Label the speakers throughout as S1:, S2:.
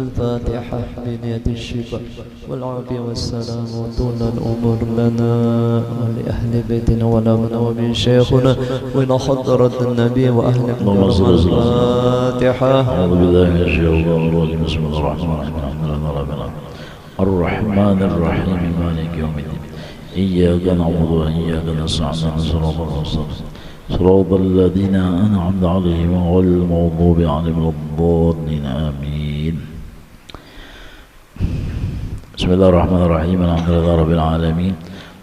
S1: الفاتحة بنية الشفاء والعافية والسلام وطول الأمور لنا ولأهل بيتنا ولمنا ومن شيخنا وإلى حضرة النبي وأهل الفاتحة.
S2: أعوذ بالله من الشيطان الرجيم. بسم الله الرحمن الرحيم. الحمد لله رب العالمين الرحمن الرحيم مالك يوم الدين إياك نعبد وإياك نستعين صراط الذين أنعمت عليهم غير المغضوب عليهم ولا الضالين آمين. بسم الله الرحمن الرحيم الحمد لله رب العالمين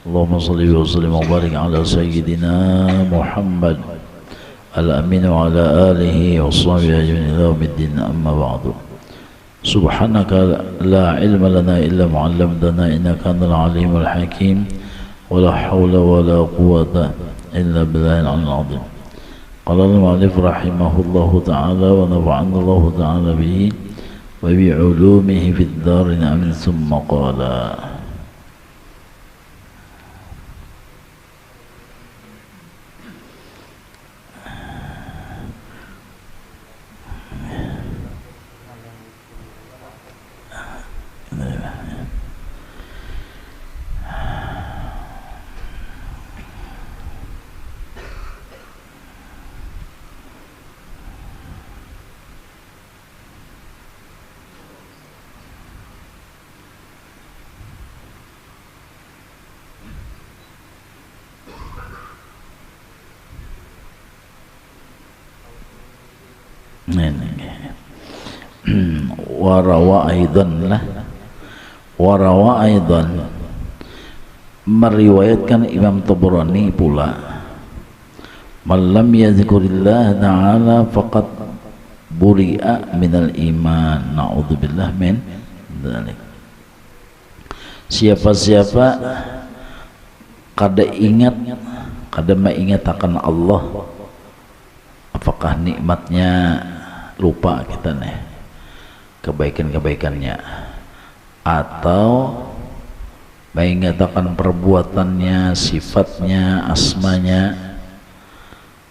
S2: اللهم صل وسلم وبارك على سيدنا محمد الأمين وعلى آله وصحبه أجمعين إلى يوم الدين. أما بعد سبحانك لا علم لنا إلا ما علمتنا إنك أنت العليم الحكيم ولا حول ولا قوة إلا بالله العلي العظيم. قال المؤلف رحمه الله تعالى ونفعنا الله تعالى به وبعلومه في الدارين آمين. ثم قال warawa aidan meriwayatkan Imam Tabrani pula malam yazkurillah ta'ala faqad buri'a minal iman. Na'udzubillah min dzalik. Siapa-siapa kada mengingatkan Allah, apakah nikmatnya lupa kita nih kebaikan-kebaikannya, atau mengatakan perbuatannya, sifatnya, asmanya,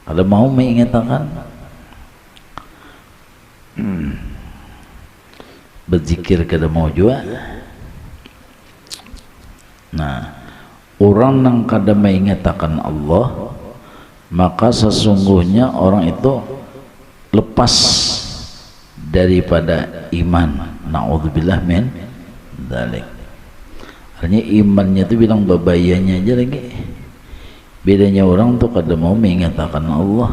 S2: ada mau mengatakan berzikir kada mau juga. Nah, orang yang kada mengatakan Allah, maka sesungguhnya orang itu lepas daripada iman. Na'udzubillah min dzalik. Artinya imannya itu bilang babayanya aja lagi. Bedanya orang tuh kada mau mengatakan Allah.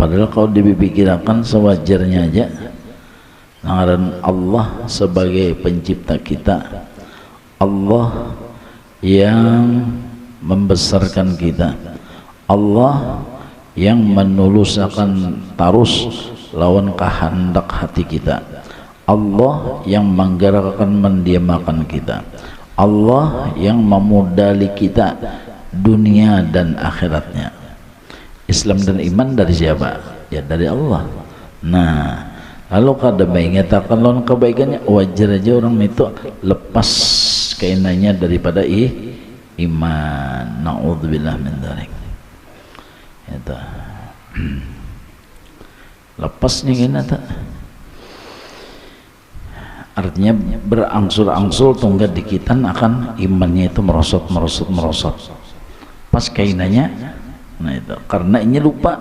S2: Padahal kalau dipikirkan sewajarnya aja, ngaran Allah sebagai pencipta kita, Allah yang membesarkan kita, Allah yang menuluskan tarus lawan kehendak hati kita, Allah yang menggerakkan mendiamakan kita, Allah yang memodali kita dunia dan akhiratnya. Islam dan iman dari siapa? Ya dari Allah. Nah, lalu kada mengatakan lawan kebaikannya, wajar aja orang itu lepas kainannya daripada iman. Na'udzubillah min dzalik. Itu lepasnya gini tak? Artinya berangsur-angsur tunggal dikitan akan imannya itu merosot. Pas kainannya, nah itu karena ini lupa.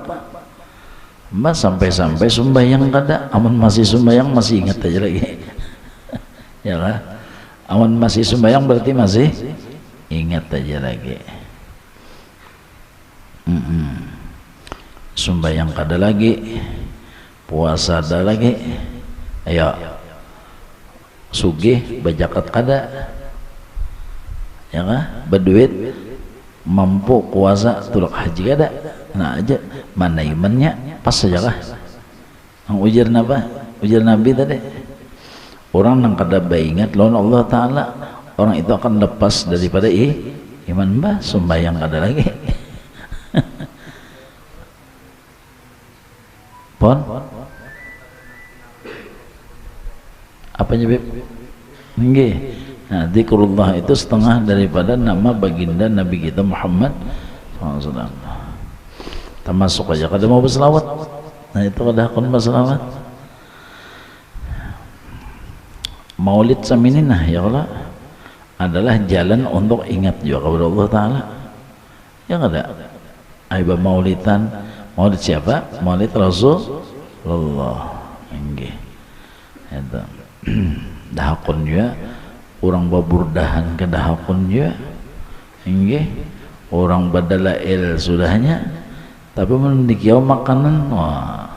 S2: Mbak sampai sembahyang kada, amun masih sembahyang masih ingat aja lagi. Ya lah, amun masih sembahyang berarti masih ingat aja lagi. Sembahyang kada lagi, puasa ada lagi, ayo sugih bajakat kada, ya kan? Berduit mampu puasa tulak haji kada. Nah aja mana imannya pas saja kah? Ang ujar napa? Ujar Nabi tadi, orang yang kada ingat lawan Allah Ta'ala, orang itu akan lepas daripada iman. Mbah sembahyang kada lagi. Pon apanya Beb? Nggih. Nah, zikrullah itu setengah daripada nama baginda Nabi kita Muhammad SAW. Termasuk aja kada mau berselawat. Nah itu kada akun berselawat. Maulid Saminina ya Allah adalah jalan untuk ingat juga kepada Allah Ta'ala. Ya nggak ada? Ayo maulidan, maulid siapa? Maulid Rasulullah. Enggih. Itu. Dahakun juga, orang baburdahan ke dahakun juga. Enggih. Orang badalail sudahnya, tapi mendikiau makanan, wah.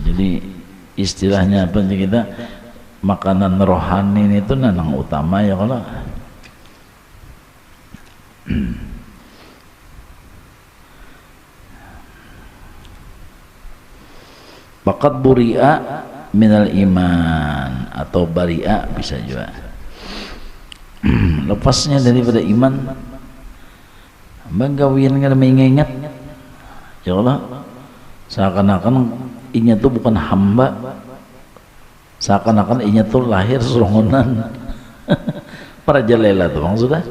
S2: Jadi istilahnya apa kita? Makanan rohani itu nanang utama ya kalau bakat buri'a minal iman atau bari'a bisa juga lepasnya daripada iman bagawian kan mengingat ya Allah seakan-akan inya itu bukan hamba, seakan-akan inya tuh lahir serongonan para jalela tuh bang sudah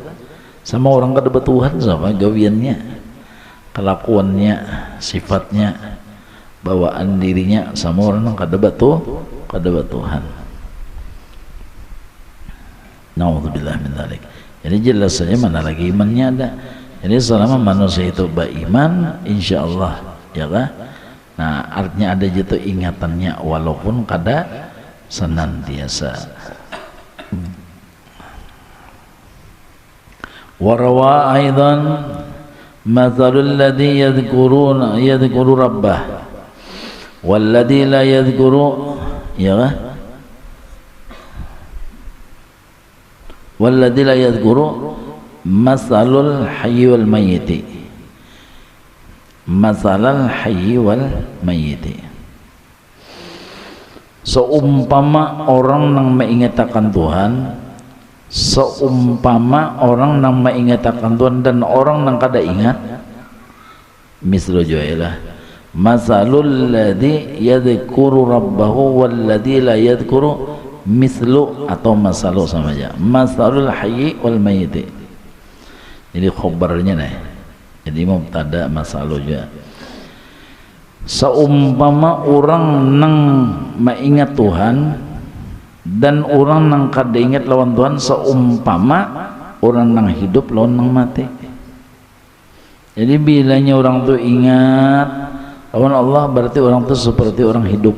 S2: sama orang kada Tuhan sama gawiannya, kelakuannya, sifatnya, bawaan dirinya sama orang yang kada Tuhan. Naudzubillah min dzalik. Jadi jelas saja mana lagi imannya ada. Jadi selama manusia itu beriman, insya Allah ya kan. Nah artinya ada jatuh ingatannya walaupun kada senantiasa. Warawa aidan mathalul ladzi yadhkuru rabbah walladzi la yadhkuru ya kan. Walladzi la yadhkuru mathalul hayy wal mayyit. Masalal hayyi wal mayyiti. Seumpama orang yang mengingatakan Tuhan, seumpama orang yang mengingatakan Tuhan dan orang yang kada ingat, mislu juailah masalul ladzi yadhkuru rabbahu wal ladzi la yadhkuru mislu atau masalu sama aja, masalul hayyi wal mayyiti. Jadi khabarnya nih, jadi mubtada masalah juga. Seumpama orang nang mengingat Tuhan dan orang nang kada ingat lawan Tuhan, seumpama orang nang hidup lawan nang mati. Jadi bilanya orang tu ingat lawan Allah berarti orang tu seperti orang hidup.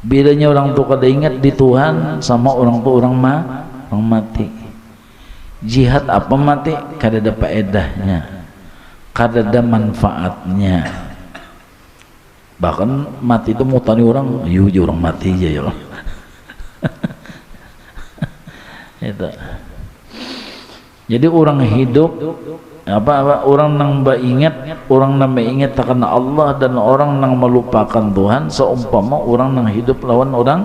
S2: Bilanya orang tu kada ingat di Tuhan sama orang tu orang mati. Jihad apa mati? Kada ada faedahnya, kada ada manfaatnya. Bahkan mati itu mutani orang, orang mati aja ya. Itu. Jadi orang hidup apa orang nang ingat, orang nang ingat karena Allah dan orang nang melupakan Tuhan seumpama orang nang hidup lawan orang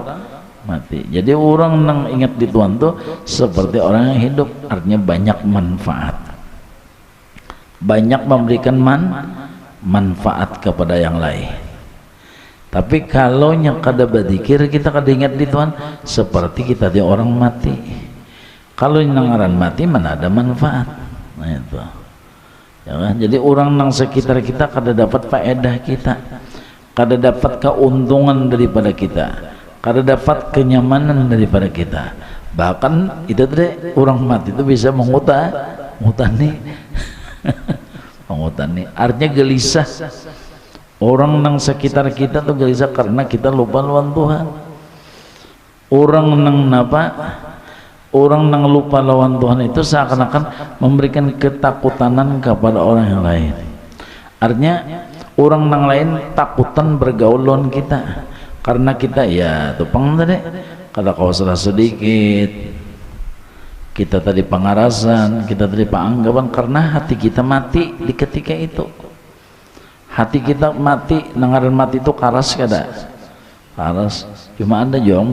S2: mati. Jadi orang nang ingat di Tuhan tuh seperti orang yang hidup, artinya banyak manfaat, banyak memberikan manfaat kepada yang lain. Tapi kalau nya kada berzikir, kita kada ingat di Tuhan, seperti kita di orang mati. Kalau nangaran mati mana ada manfaat. Nah itu ya kan? Jadi orang nang sekitar kita kada dapat faedah kita, kada dapat keuntungan daripada kita, kada dapat kenyamanan daripada kita. Bahkan itu tadi orang mati itu bisa mengutani mengutani, artinya gelisah. Orang nang sekitar kita tuh gelisah karena kita lupa lawan Tuhan. Orang nang napa? Orang nang lupa lawan Tuhan itu seakan-akan memberikan ketakutanan kepada orang yang lain. Artinya orang nang lain takutan bergaul lawan kita. Karena kita ya tupang tadi kada kau salah sedikit, kita tadi pengarasan, kita tadi panganggapan, karena hati kita mati di ketika itu. Hati kita mati, nangaran mati itu karas kada? Karas. Cuma ada juga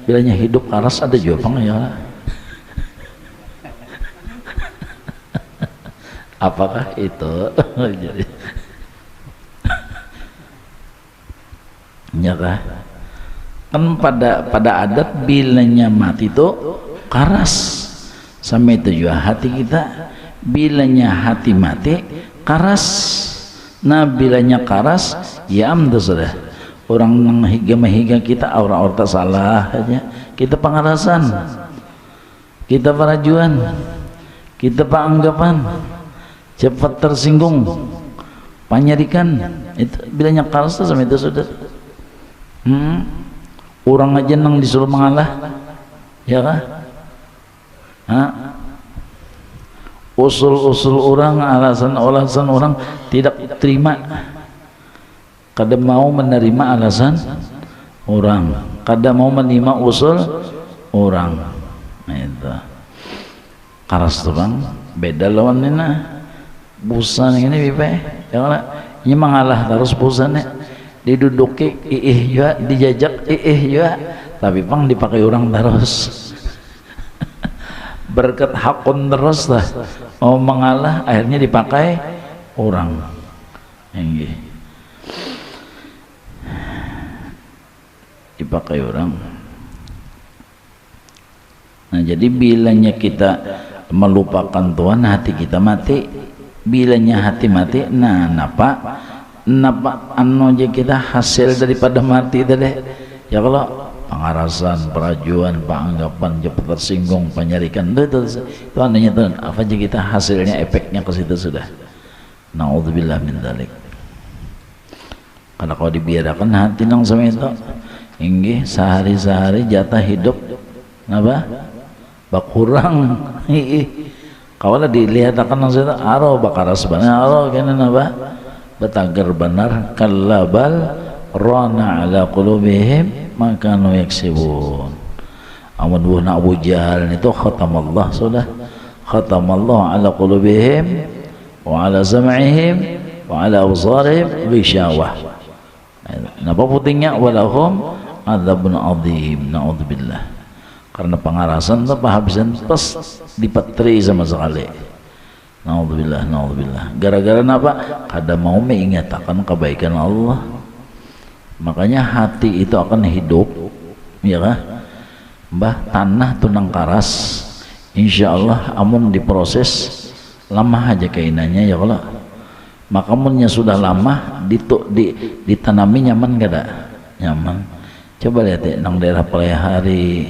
S2: bilanya hidup karas, ada juga pang ya. Apakah itu? Jadi nyerah kan pada adat bilanya mati itu karas, sama itu juga hati kita bilanya hati mati karas. Nah bilanya karas ya amda sudah orang nang higa kita orang tak salah aja, kita pengarasan, kita parajuan, kita panggapan cepat tersinggung, panyarikan itu bilanya kalas sama itu sudah. Orang aja nang disuruh mengalah, ya kah? Usul-usul orang, alasan-alasan orang tidak terima. Kada mau menerima alasan orang, kada mau menerima usul orang. Nah itu karas tuh bang, beda lawan ini busan ini bipe, jangan ini mengalah terus busannya diduduki juga, dijajak juga, tapi bang dipakai orang terus. Berkat hakun terus lah, mau mengalah akhirnya dipakai orang. Yang dipakai orang. Nah jadi bilanya kita melupakan Tuhan, hati kita mati. Bilanya hati mati, nah napa anu aja kita hasil daripada mati tadi ya, kalau pengarasan, perajuan, panggapan, cepat tersinggung, penyarikan itu andanya Tuhan, apa aja kita hasilnya, efeknya ke situ sudah. Naudzubillah min dzalik. Karena kalau dibiarkan hati nang sama itu inggih sehari-sehari jatah hidup napa bakurang. Kalau dilihat akan nang situ aro bakara sebenarnya aro kena napa betagar benar kallabal rana ala qulubihim maka nu yaksibun. Amun buhna Abu Jahal itu khatamallah sudah, khatamallah ala qulubihim wa ala sam'ihim wa ala absarihim ghisyawah. Napa putingnya walahum adzabun adzim. Naudzubillah. Karena pengarasan itu habiskan pas dipatri sama sekali. Naudzubillah, naudzubillah. Gara-gara napa? Kada mau mengingatakan kebaikan Allah. Makanya hati itu akan hidup, ya kan? Mbah tanah tunang karas, insya Allah amun diproses lama aja kainannya ya kalau. Maka amunnya sudah lama ditanami nyaman gak ada? Nyaman. Coba lihat ya, nang daerah Pelihari,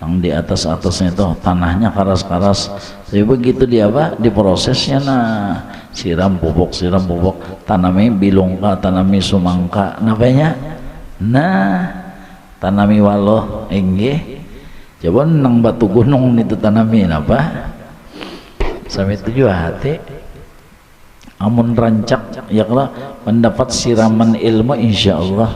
S2: nang di atasnya itu tanahnya karas-karas. Jadi begitu dia apa? Diprosesnya siram pupuk, tanami bilungka, tanami sumangka, napanya? Tanami waloh, enggih. Coba nang batu gunung itu tanami apa? Sampai tujuh hati. Amun rancak ya kalau mendapat siraman ilmu insya Allah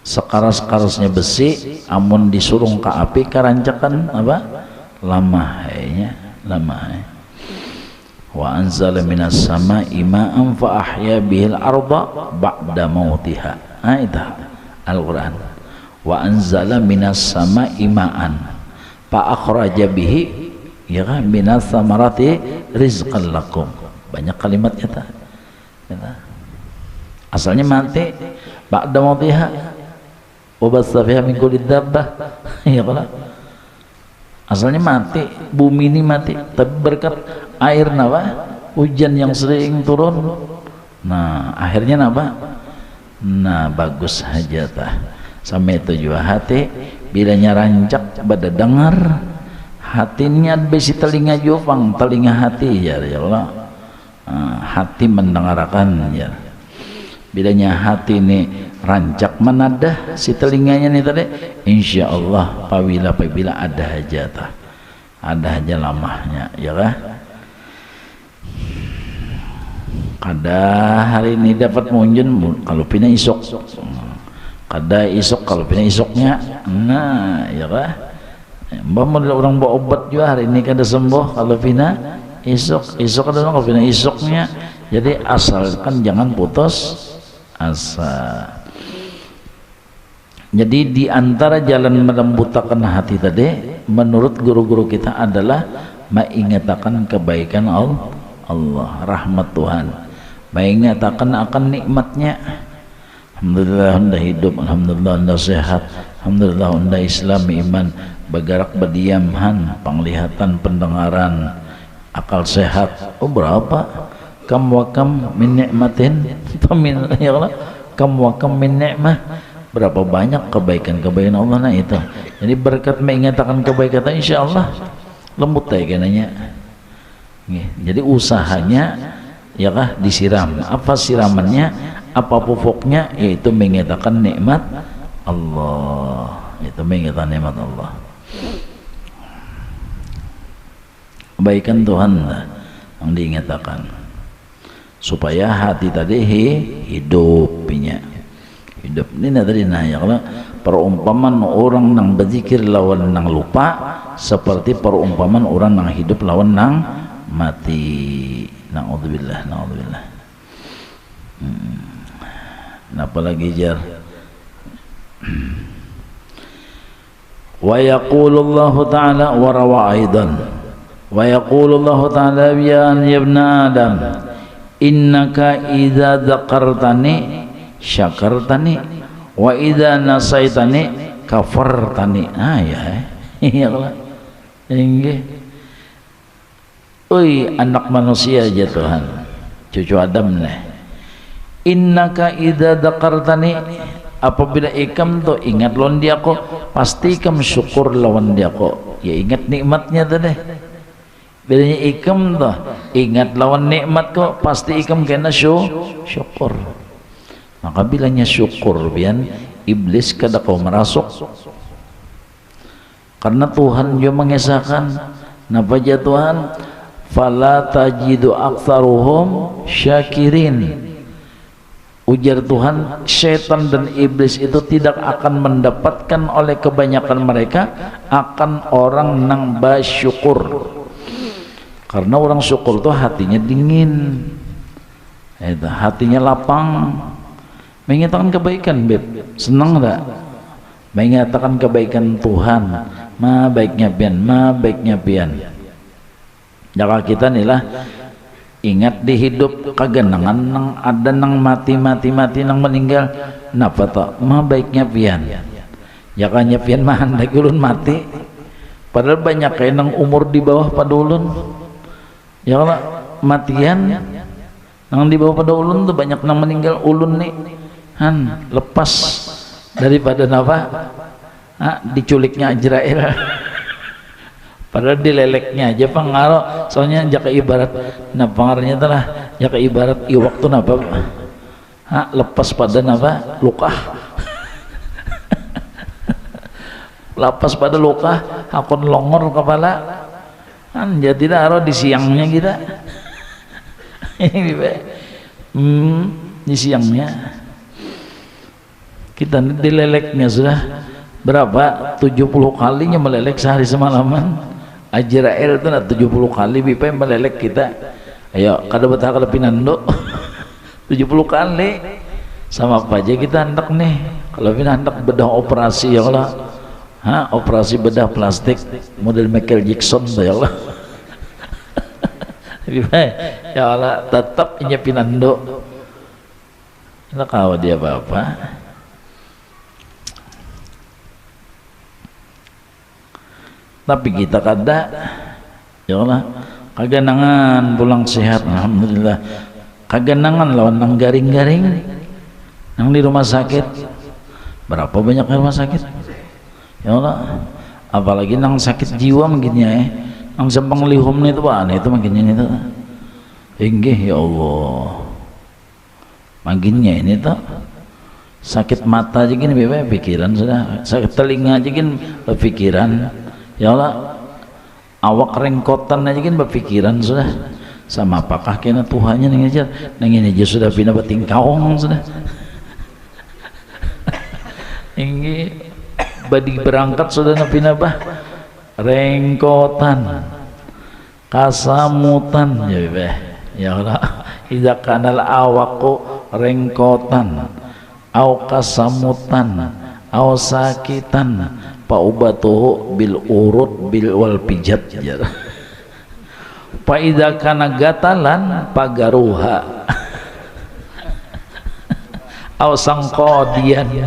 S2: sekaras-karasnya besi, amun disurung ke api karancakan apa? Lama ya, lama. Wa anzala minas sama'i ma'an fa ahya bihil arda ba'da mautiha. Itu Al-Qur'an. Wa anzala minas sama'i ma'an fa akhraja bihi ya kan minas samarati rizqan lakum. Banyak kalimatnya ta. Asalnya mati ba'da mautiha wa bassa fiha min kulli dabbah. Ya kalau asalnya mati, bumi ini mati, tapi berkat air napa? Hujan yang sering turun. Nah, akhirnya napa? Nah, bagus saja tah. Sampai itu juga hati bilanya rancak pada dengar, hatinya besi telinga jufang, telinga hati ya Allah. Hati mendengarkan ya. Bilanya hati ini rancak menadah si telinganya nih tadi, insya Allah apabila ada aja tah, ada aja lamahnya ya kah? Kada hari ini dapat munjun kalau pina isok, kada isok kalau pina isoknya, nah ya kah? Mbak mau orang bawa obat juga hari ini kada sembuh kalau pina isok ada kalau pina isoknya. Jadi asalkan jangan putus asa. Jadi di antara jalan melembutkan hati tadi menurut guru-guru kita adalah mengingatakan kebaikan Allah, rahmat Tuhan, mengingatakan akan nikmatnya. Alhamdulillah anda hidup, alhamdulillah anda sehat, alhamdulillah anda Islam iman, bergerak berdiamhan, penglihatan, pendengaran, akal sehat. Oh berapa? Kam wa kam min nikmatin famin ya Allah kam wa kam min ni'mah, berapa banyak kebaikan-kebaikan Allah. Nah itu jadi berkat mengatakan kebaikan insyaallah lembut teh kenanya. Jadi usahanya ya kah disiram. Apa siramannya, apa pupuknya, yaitu mengatakan nikmat Allah. Itu mengatakan nikmat Allah, kebaikan Tuhan yang diingatakan supaya hati tadi hidupnya hidup. Ini tadi nanya kalau perumpamaan orang nang berzikir lawan nang lupa seperti perumpamaan orang nang hidup lawan nang mati. Naudzubillah, naudzubillah. Napa lagi jar? Wa yaqulullahu ta'ala wa rawa aidan wa yaqulullahu ta'ala ya ibn adam innaka idza dzakartani syakartani wa idza nasaitani kafartani. Ya Allah inggih. Oi anak manusia aja Tuhan, cucu Adam nih. Innaka idza dzakartani, apabila ikam tuh ingat lawan dia kok, pasti ikam syukur lawan dia kok. Ya ingat nikmatnya tuh deh. Bilanya ikam tuh ingat lawan nikmat kok, pasti ikam kena syukur. Maka bilanya syukur bian iblis kada kau merasuk. Karena Tuhan juga mengesahkan napa aja Tuhan, fala tajidu aktsaruhum syakirin. Ujar Tuhan, syaitan dan iblis itu tidak akan mendapatkan oleh kebanyakan mereka akan orang nang bersyukur. Karena orang syukur itu hatinya dingin, hatinya lapang, mengatakan kebaikan, beb, senang tak? Mengatakan kebaikan Tuhan, ma baiknya pian, ma baiknya pian. Jaka kita inilah ingat di hidup kagenangan nang ada nang mati nang meninggal napa tak mah baiknya pian jakanya pian mah hendak ulun mati padahal banyak kayak nang umur di bawah pada ulun ya Allah matian nang di bawah pada ulun tuh banyak nang meninggal ulun nih han lepas daripada napa diculiknya Israel. Padahal dileleknya aja pengaruh, soalnya jaka ibarat, nah pengaruhnya telah jaka ibarat waktu napa, lepas pada napa luka, lepas pada luka, hakun longor kepala, kan jadi taruh di siangnya kita, di siangnya kita dileleknya sudah berapa 70 kalinya melelek sehari semalaman. Ajrael itu 70 kali bipa melelek kita. Ayo kada betah kada pinando 70 kali sama apa aja kita hendak nih kalau hendak bedah operasi ya Allah, operasi bedah plastik model Michael Jackson ya Allah. Ya Allah tetap inya pinando ndak kau dia apa-apa. Tapi kita kada ya Allah kaganangan pulang sehat alhamdulillah, kaganangan lawan nang garing-garing nang di rumah sakit berapa banyak rumah sakit ya Allah, apalagi nang sakit jiwa mungkinnya nang sempang lihum itu aneh itu mungkinnya itu inggih ya Allah mungkinnya ini tuh sakit mata aja gini pikiran sudah, sakit telinga aja gini pikiran ya Allah, awak rengkotan aja kan berpikiran sudah sama apakah kena Tuhannya nih aja nang ini aja sudah pindah bating kaong sudah ini badi berangkat sudah pindah bah rengkotan kasamutan ya Allah idza kanal awaku rengkotan au kasamutan au sakitan paubatuhu bil urut bil wal pijat ya. Pa idza kana gatalan pagaruha au sangqodian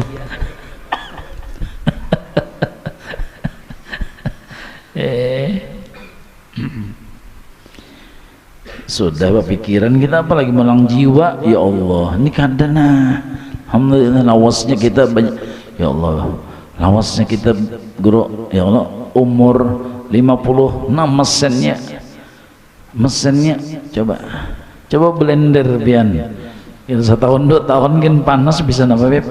S2: sudah berpikiran kita apalagi melang jiwa ya Allah ini kadana Alhamdulillah lawasnya kita banyak. Ya Allah, lawasnya kita guru. Ya Allah, umur 56 mesinnya coba blender pian. Ya, 1 tahun 2 tahun kan panas bisa napa Beb?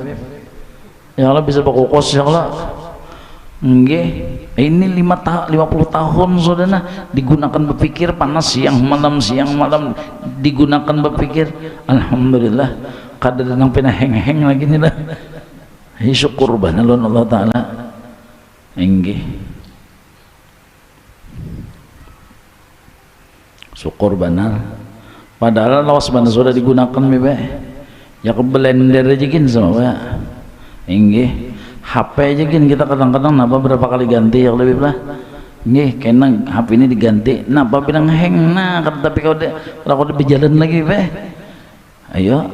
S2: Ya Allah bisa bakokos ya Allah. Nggih, ini 50 tahun saudara digunakan berpikir panas siang malam digunakan berpikir. Alhamdulillah kada nang pina heng-heng lagi nih lah. Syukur banalun Allah taala. Nggih. Syukur benar. Padahal lawas benar sudah digunakan bebe. Ya ke blender aja gin sama ya. Nggih. HP aja gin kita kadang-kadang napa berapa kali ganti ya lebih lah. Nggih, kena HP ini diganti. Napa bilang hang nah tapi kalau udah berjalan lagi bebe. Ayo.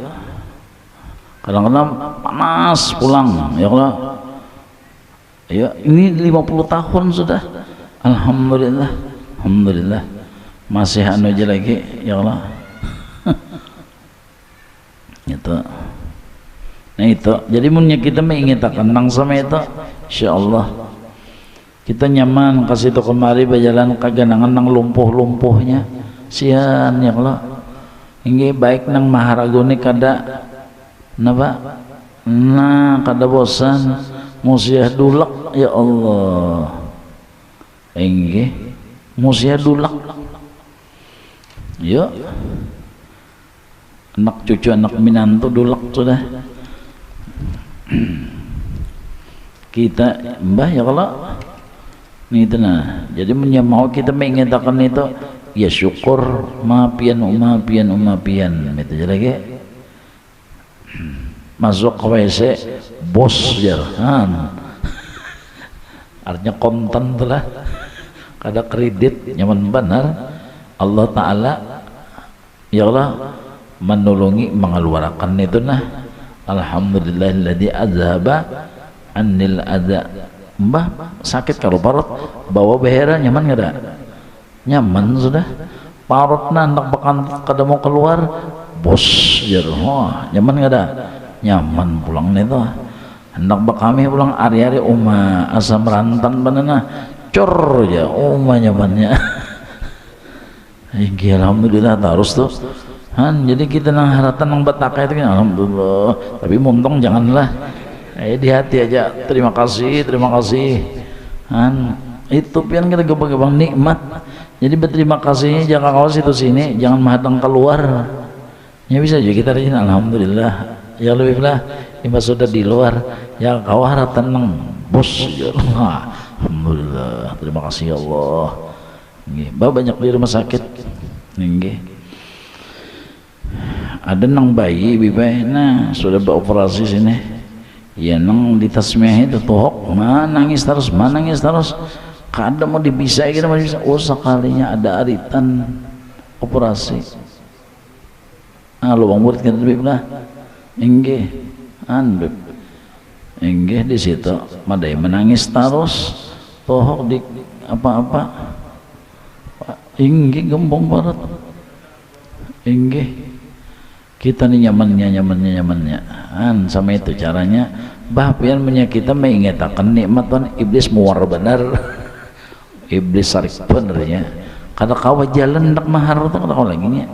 S2: Kadang-kadang panas pulang ya Allah. Ayo, ini 50 tahun sudah. Alhamdulillah. Alhamdulillah. Masih anu aja lagi ya Allah. Itu. Nah itu jadi munnya kita menginginkan tentang sama itu insyaallah kita nyaman kasih itu kemari berjalan kaganangan nang lumpuh-lumpuhnya sian ya Allah ini baik nang maharaguni kada napa nah kada bosan musiah dulak ya Allah ini musiah dulak yuk anak cucu anak minantu dulak sudah kita mbah ya kalau nih itu nah jadi mau kita menginginkan itu ya syukur mapian itu jadi lagi masuk ke WC bos jalan artinya konten telah kada kredit nyaman benar Allah Ta'ala ya Allah menolongi mengeluarkan itu nah alhamdulillahilladzi azhaba anil adza mbah sakit kalau parut bawa behera nyaman nggak ada nyaman sudah parut nandak bakan kada mau keluar bos jar nyaman nggak ada nyaman pulang itu hendak bakami pulang ari-ari uma asam rantan banana cor ya uma nyamannya alhamdulillah terus tuh jadi kita nang haratan nang bataka itu kan alhamdulillah tapi muntong janganlah di hati aja terima kasih itu pian kita gebang-gebang nikmat jadi berterima kasihnya jangan kawas itu sini jangan mahadang keluar ya bisa juga kita rajin alhamdulillah ya lebih lah lima sudah di luar ya kau haratan nang bos ya alhamdulillah terima kasih ya Allah banyak di rumah sakit nggih ada nang bayi bibai nah sudah beroperasi sini ya nang di tasmiyah itu tohok nangis terus kada mau dibisai kita mau bisa sekalinya ada aritan operasi lubang murid kita bibai enggih enggih di situ madai menangis terus tohok di apa-apa enggih gembong barat enggih kita nih nyamannya sama itu caranya bahkan kita mengingatkan nikmat iblis muar benar iblis sarik benernya kada kawa jalan ndak mahar itu kada kawa lagi nya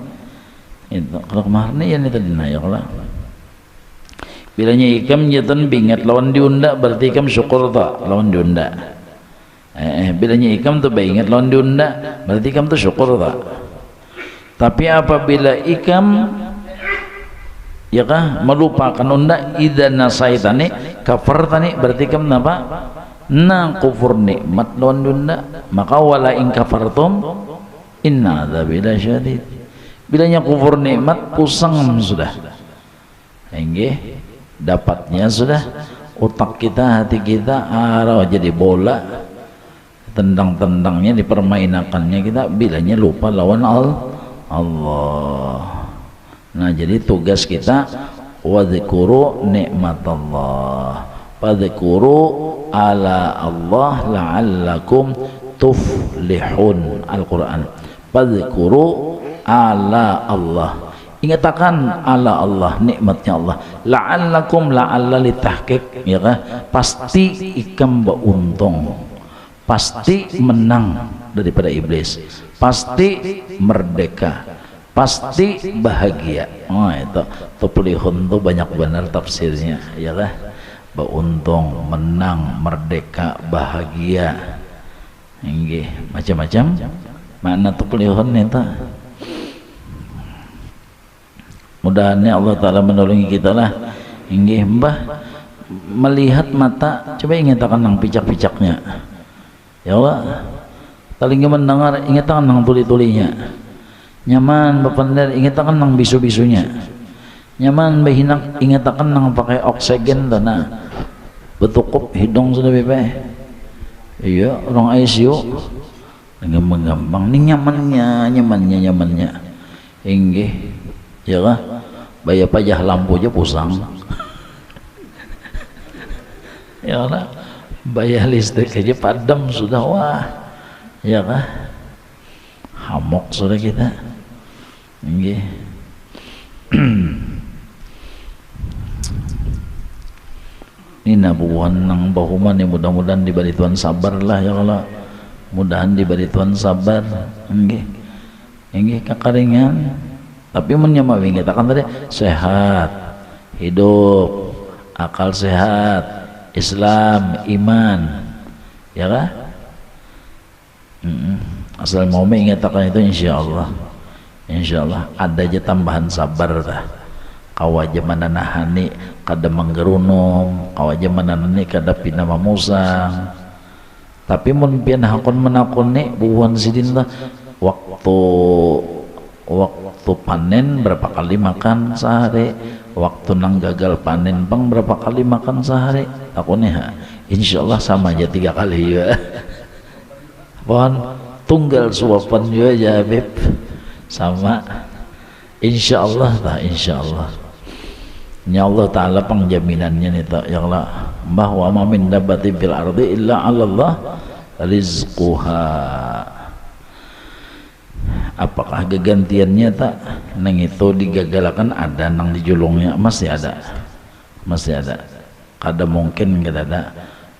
S2: itu kada mahar nih ya tadi na ya Allah bilanya ikam jatan bingat lawan diunda berarti ikam syukur tak lawan diunda bilanya ikam tuh ingat lawan diunda berarti ikam tuh syukur tak tapi apabila ikam ya kah melupakan unda idza nasaitani kafartani berarti kamu apa na kufur nikmat lawan unda maka wala in kafartum inna adzabi lasyadid bilanya kufur nikmat pusang sudah nggih dapatnya sudah otak kita hati kita arah jadi bola tendang-tendangnya dipermainakannya kita bilanya lupa lawan Allah. Nah jadi tugas kita wadzkuru nikmatallah fadzkuru ala Allah la'allakum tuflihun Al-Quran fadzkuru ala Allah Ingatakan ala Allah, nikmatnya Allah. La'allakum, la'alla litahqiq, ya kan? Pasti ikam beruntung, pasti menang daripada iblis, pasti merdeka, pasti bahagia. Oh itu tuflihun tuh banyak benar tafsirnya, ya kan? Beruntung, menang, merdeka, bahagia. Nggih, macam-macam makna tuflihun itu. Mudah-mudahan Allah Ta'ala menolongi kita lah. Nggih, Mbah melihat mata, coba ingatakan nang picak-picaknya, ya Allah. Taling mendengar, ingatakan nang tuli-tulinya. Nyaman bapandar, ingatakan nang bisu-bisunya. Nyaman bahinak, ingatakan nang pakai oksigen dana betukup hidung sudah bebe. Iya, orang ICU gampang nih nyamannya. Nggih, ya lah. Bayar pajah lampu aja pusang. Ya lah, bayar listrik aja padam sudah, wah, ya kah? Hamok sudah kita. Nggih. Ini nabuhan nang bahuman yang mudah-mudahan diberi Tuhan sabar lah, ya Allah. Mudahan diberi Tuhan sabar. Nggih kakaringan. Tapi menyamawi kita kan tadi sehat, hidup, akal sehat, Islam, iman, ya kah? Asal mau mengatakan itu insya Allah ada aja tambahan sabar dah. Kau aja mana nahani kada menggerunum, kau aja mana nahani kada pina mamusang. Tapi mun pian hakon menakoni buwan sidin lah waktu panen berapa kali makan sehari, waktu nang gagal panen bang berapa kali makan sehari. Aku nih insyaallah sama aja 3 kali ya. Pohon tunggal suapan juga ya Habib, sama insyaallah lah, insyaallah. Ya Allah Ta'ala pengjaminannya nih tak, ya Allah, bahwa ma min dabati fil ardi illa 'ala Allah rizquha. Apakah gegantiannya tak nang itu digagalakan ada nang dijulungnya masih ada kada mungkin kada ada.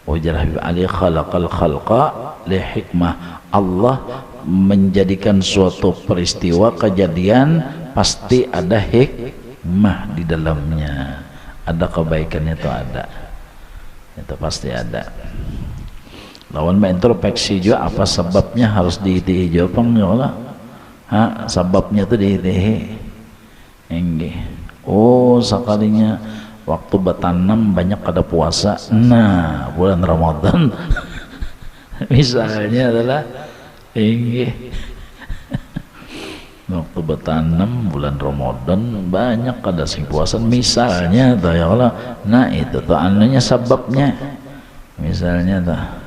S2: Ujar Habib Ali khalaqal khalqa li hikmah. Allah menjadikan suatu peristiwa kejadian pasti ada hikmah di dalamnya, ada kebaikannya itu ada, itu pasti ada. Lawan introspeksi juga apa sebabnya harus diitihi jawabang ya Allah. Sebabnya itu diitihi. Enggih. Oh sekalinya waktu bertanam banyak ada puasa, nah bulan Ramadan misalnya adalah waktu bertanam bulan Ramadan banyak ada sing puasa misalnya tuh ya Allah. Nah itu tuh anunya sebabnya misalnya tuh.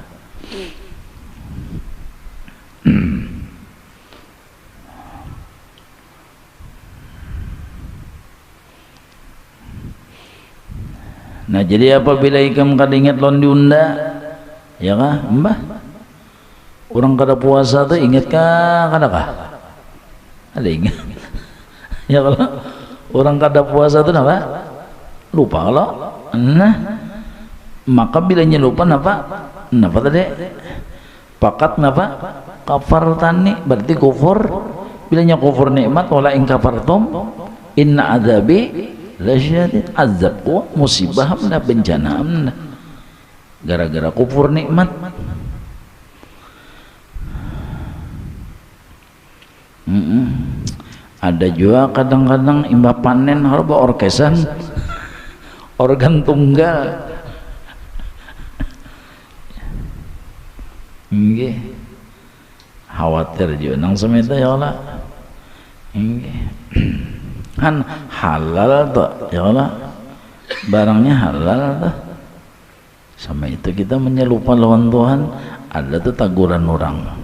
S2: Nah jadi apabila ikam kada ingat lon diunda, ya kah Mbah? Orang kada puasa tuh ingat kah kada kah? Ada ingat? Ya kalau orang kada puasa tuh apa? Lupa kalau. Nah maka bilanya lupa napa? Napa tadi? Pakat napa? Kafar tani berarti kufur. Bilanya kufur nikmat wala in kafartum inna adzabi lasyadid. Azab musibah amna bencana amna gara-gara kufur nikmat. Ada juga kadang-kadang imbah panen harba orkesan organ tunggal. Nggih khawatir juga nang semeta ya Allah. Nggih kan halal tuh ya Allah, barangnya halal tuh. Sama itu kita menyelupan lawan Tuhan, ada tuh taguran orang.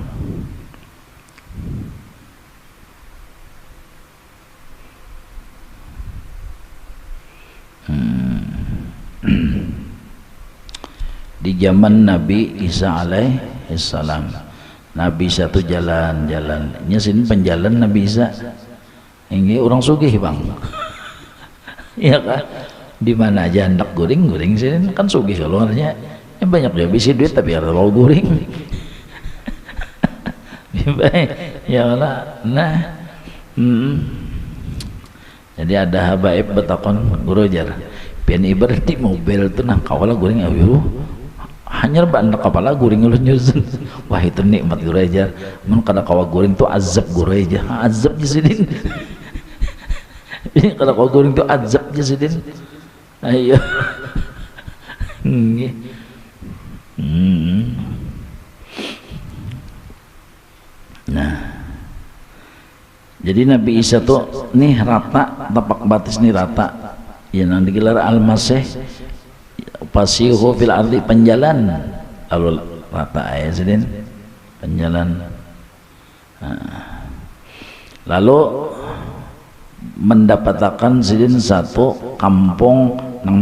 S2: Di zaman Nabi Isa alaihissalam, Nabi Isa tuh jalan-jalan, nyesin penjalan Nabi Isa. ini orang sugih bang. Iya kan, di mana aja hendak guring sini kan sugih kalau artinya banyak dia bisi duit tapi harus mau guring. Ya lah, nah, jadi ada habaib betakon guru jar, pian ibarat di mobil tuh nah kawala guring awiru, hanya banda kepala guring lu nyusun, wah itu nikmat guru jar, mun kada kawa guring tuh azab guru aja, azab jisidin, ini kada kawa guring tuh azab jisidin, ayo, Nah, jadi Nabi Isa tuh nih rata, tapak batis nih rata, ya nanti gelar al-masih fasihu fil ardi, penjalan lalu rata ya sedin penjalan. Nah, lalu mendapatkan sedin satu kampung yang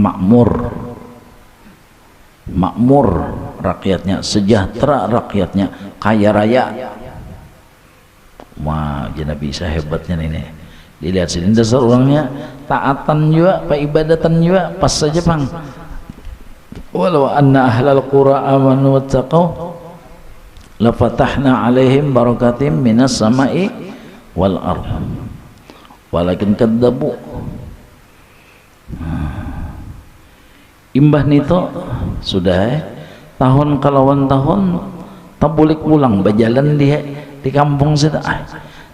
S2: makmur rakyatnya, sejahtera rakyatnya, kaya raya. Wah, Nabi Isa hebatnya ini. Dilihat sini dasar orangnya taatan juga, ibadatan juga, pas saja bang. Walau anna ahlal qura amanu wattaqau la fatahna alaihim barakatim minas sama'i wal ardh. Walakin kadzabu. Imbah nito sudah tahun kalawan tahun tabulik pulang berjalan dia di kampung situ,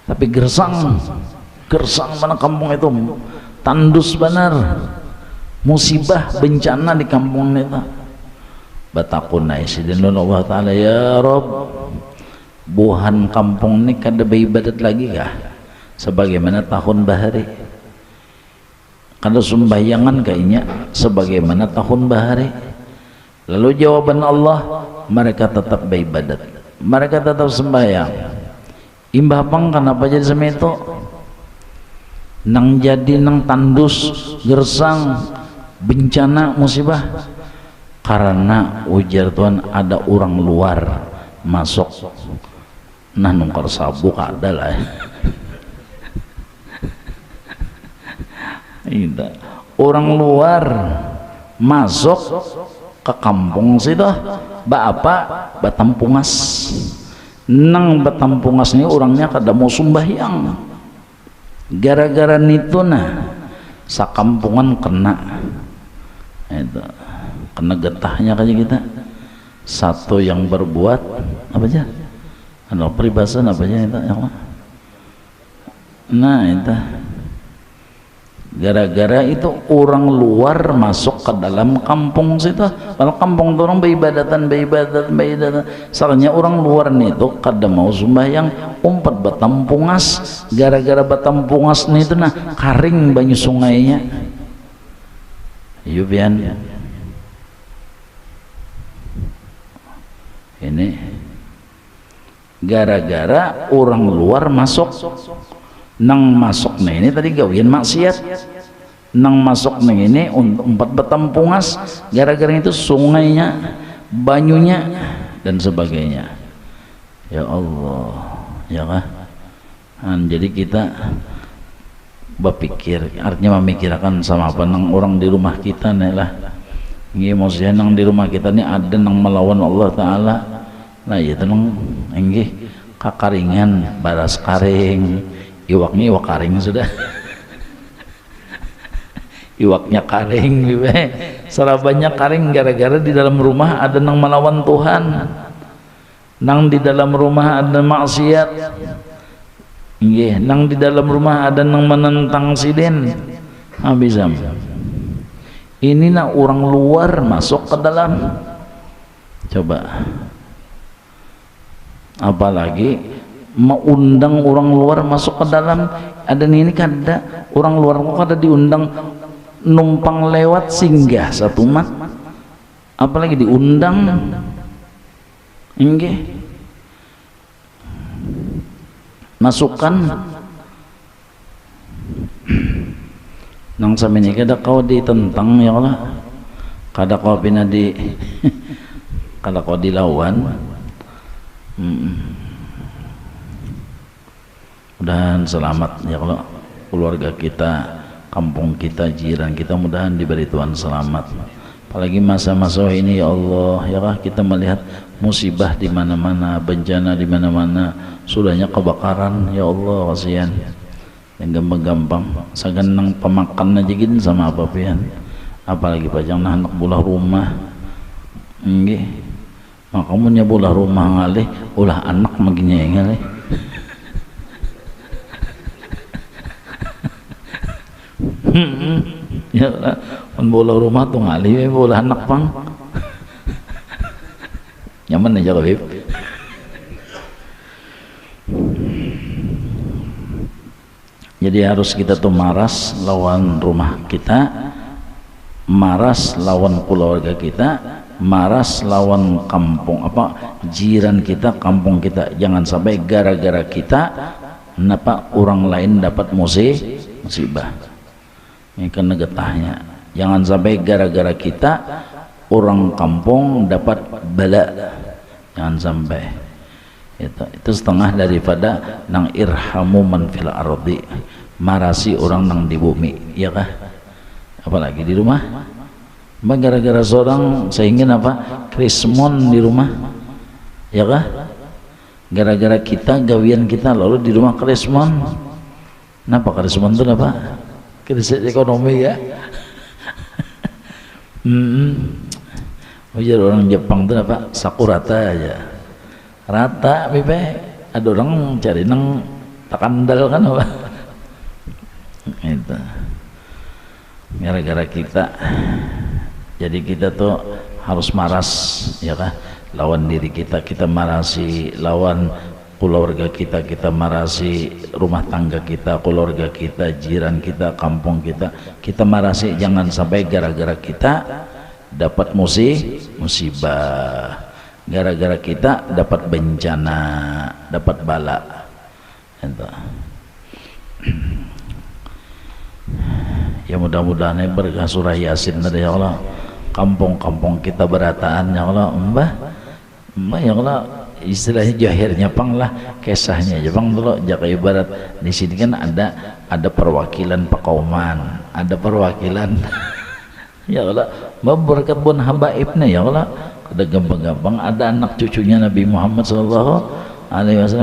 S2: tapi gersang mana kampung itu, tandus benar, musibah bencana di kampung itu. Batakun aisidin Allah Ta'ala, ya Rob, buhan kampung ini kada beribadat lagi kah sebagaimana tahun bahari, kada sumbayangan kayaknya sebagaimana tahun bahari. Lalu jawaban Allah, mereka tetap beribadat, mereka tetap sembahyang. Imbah bang kenapa jadi semeto nang jadi nang tandus gersang bencana musibah? Karena ujar Tuhan ada orang luar masuk, nah nungkar sabuk ada lah. Orang luar masuk ke kampung situ, bapak Batampungas. Nang Batampungas ini orangnya kada mau sembahyang, gara-gara nitu nah sakampungan kena itu, kena getahnya kayak kita. Satu yang berbuat apa aja, anu peribasan apa aja itu yang nah itu gara-gara itu orang luar masuk ke dalam kampung situ. Kalau kampung itu orang beribadatan soalnya orang luar itu kada mau sembahyang, umpat Batampungas. Gara-gara Batampungas itu nah karing banyu sungainya. Yubian ini gara-gara orang luar masuk. Nang masuk nih ini tadi gawian maksiat, nang masuk nih ini umpat Batampungas, gara-gara itu sungainya, banyunya dan sebagainya. Ya Allah, ya kan? Jadi kita berpikir, artinya memikirkan sama apa nang orang di rumah kita nih lah. Ini maksudnya nang di rumah kita nih ada nang melawan Allah Ta'ala. Nah itu nang ini kakaringan, baras karing. Iwaknya iwak karing sudah. Iwaknya karing, sarabannya karing gara-gara di dalam rumah ada nang melawan Tuhan, nang di dalam rumah ada maksiat, nang di dalam rumah ada nang menentang siden. Habisam. Ini nak orang luar masuk ke dalam. Coba. Apalagi mengundang orang luar masuk ke dalam, ada ini kada orang luar kok kada diundang numpang lewat singgah satu mat, apalagi diundang enggak masukkan nang samanya kada kau ditentang ya Allah, kada kau pina di kada kau dilawan. Mudahan selamat ya Allah. keluarga kita, kampung kita, jiran kita, mudahan diberi Tuhan selamat. Apalagi masa-masa ini ya Allah, ya kah, kita melihat musibah di mana-mana, bencana di mana-mana, sudahnya kebakaran, ya Allah kasihan. Yang gampang-gampang sagan nang pemakan aja gini sama apa pian, apalagi pajang nah anak bulah rumah nggih, makamunya bulah rumah ngalih ulah anak maginya ngalih. Ya lah, bola rumah tuh ngalih bola anak pang nyaman aja Habib. Jadi harus kita tuh maras lawan rumah kita, maras lawan keluarga kita, maras lawan kampung apa jiran kita, kampung kita. Jangan sampai gara-gara kita napa orang lain dapat musibah. Ini kan getahnya. Jangan sampai gara-gara kita orang kampung dapat bala. Jangan sampai. Itu setengah daripada nang irhamu man fil ardi, marasi orang nang di bumi, ya kah? Apalagi di rumah. Gara-gara seorang sehingga apa? Krismon di rumah, ya kah? Gara-gara kita gawian kita lalu di rumah krismon. Kenapa krismon itu apa? Krisis ekonomi ya. Wajar orang Jepang itu apa? Sakurata aja. Rata bibe, ada orang cari nang takandal kan apa? Itu gara-gara kita, jadi kita tuh harus maras, ya kan? Lawan diri kita, kita marasi lawan keluarga kita, kita marasi rumah tangga kita, keluarga kita, jiran kita, kampung kita, kita marasi. Jangan sampai gara-gara kita dapat musibah, gara-gara kita dapat bencana, dapat bala. Itu. Ya mudah-mudahan berkah surah Yasin dari ya Allah, kampung-kampung kita berataan ya Allah, mbah ya Allah, istilahnya jahirnya pang lah, kisahnya Jepang dulu. Jaka ibarat di sini kan ada perwakilan pakauman, ada perwakilan ya Allah, berkat bun habaibnya ya Allah. Ada gampang-gampang ada anak cucunya Nabi Muhammad SAW,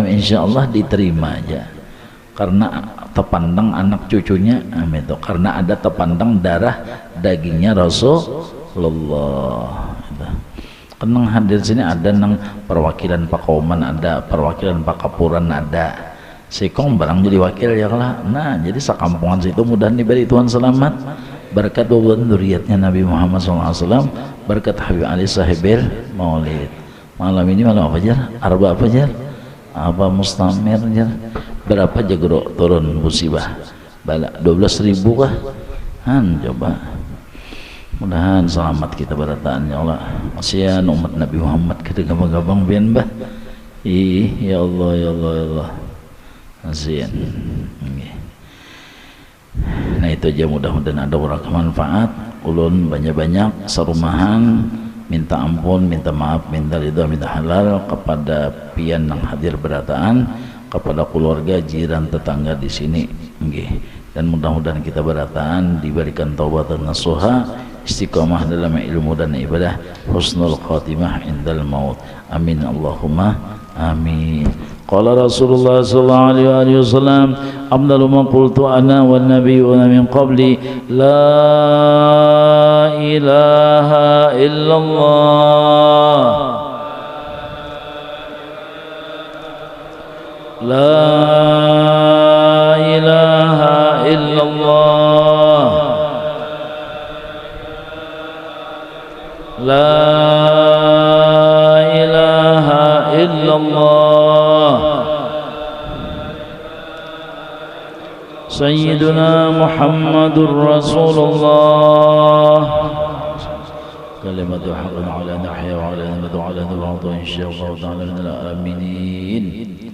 S2: insya Allah diterima aja karena terpandang anak cucunya, amin, itu karena ada terpandang darah dagingnya Rasulullah. Kenang hadir sini ada nang perwakilan Pakauman, ada perwakilan Pakapuran, ada Sikong barang jadi wakil ya lah. Nah jadi sekampungan situ mudah diberi Tuhan selamat berkat bubuhan duriatnya Nabi Muhammad SAW, berkat Habib Ali Sahibil Maulid. Malam ini malam apa jar? Arba apa jar? Apa mustamir jar? Berapa jagro turun musibah? Bala 12.000 kah? Coba. Mudahan selamat kita berataan ya Allah. Kasihan umat Nabi Muhammad kita gabang-gabang bian bah. Ya Allah ya Allah ya Allah. Kasihan. Nah itu aja, mudah-mudahan ada orang manfaat. Ulun banyak-banyak serumahan minta ampun, minta maaf, minta ridha, minta halal kepada pian yang hadir berataan, kepada keluarga, jiran, tetangga di sini. Dan mudah-mudahan kita berataan diberikan taubat dan nasuha, istiqamah dalam ilmu dan ibadah, husnul khatimah indal maut. Amin Allahumma amin. Qala Rasulullah sallallahu alaihi wasallam, afdalu ma qultu ana wan nabiyyuna min qabli, la ilaha illallah, la ilaha illallah, la ilaha illallah. Sayyiduna Muhammadur Rasulullah, kalimatu haqqin ala nahya wa ala nabiyyi wa ala nabiyyi insya Allah ta'ala. Amin.